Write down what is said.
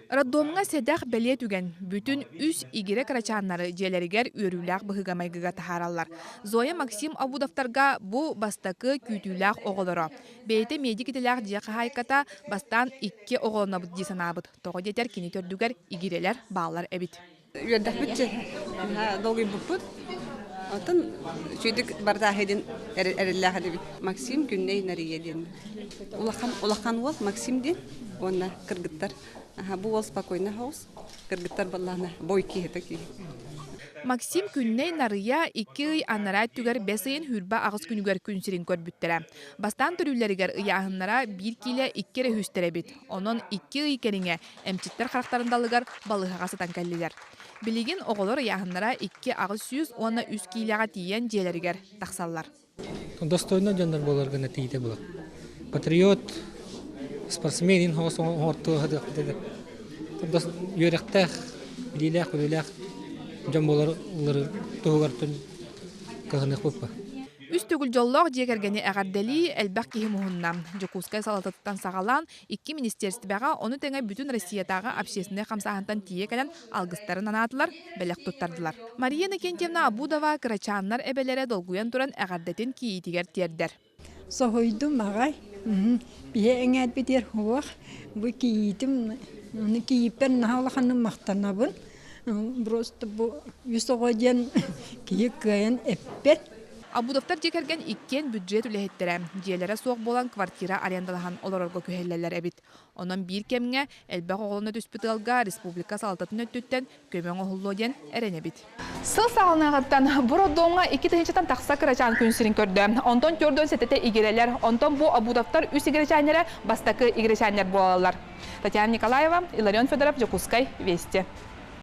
Роддомга седах беле түген бүтүн үс игире крачаннары желеригер үрүләк быгамайгыга тахараллар. Зоя Максим Абудовтарга бу бастакы күтүләк оголоро. Бейте медик ителәк дияка хайката бастан 2 оголонабыт дисанабыт. Того детер кини төрдүгер игирелер баалар эбит. Юрдахбытче, долгий бупут. Атын чүйдік барда хедин әрелләғі дебит. Максим күнней нариеден. Улахан ол Максим ден, онна кыргыттар. Бу ол спокойно хаус, кыргыттар баллана бойки хетаки. Максим күнней нарыя 2 анара түгер 5 хүрбә агыз күнүгер күнсирин көрбүттәрә. Бастан төрүлләргә ыяһыннара 1 киле 2 хүстерә бит. Онон 2 икенеңе эмчиттер характарындалыгар балыга сатан кәллеләр. Билигин оголор ыяһыннара 2 агыз сүз, оны 3 килега тиен желергер таксаллар. Достойно жандар болар гына тиде була. Патриот, спортсмен хос орту хады dedi. Йөрәктә билеләк үләк жан болар улары тугартын кагынык бупа. Үстүгүл жоллог жегергени агардели элбак кихимухуннам. Жокускай салататтан сагалан 2 министерствага оны теңе бүтүн Россиядагы общественный камсахантан тиекелен алгыстарын анатылар, белек туттардылар. Мария Никентьевна Абудова крачаннар эбелере долгуян туран агардетін киитигер тердер. Сохойду магай. Бие эңәт битер хуак. Бу киитим, аны киипен нахалаханны мактанабын. Просто бу юсогоден киеккәен эппет. Абудовтар жекерген 2 бюджет үлехеттере. Диелere соқ болан квартира арендалахан олорорго көһелләләр эбит. Онан 1 кемгә элбәк оголына түспүтелга республика салтатын өттүттен көмөң оһуллоден эренебит. Сыл сагылнагыттан буроддоңга 2 тыгынчатан такса крачан күнсирин көрдө. Онтон көрдөн сетете игерелер. Онтон бу Абудовтар үс игеречаннары бастакы игеречаннар болалар. Татьяна Николаева, Иларион Федоров, Жокускай, Вести.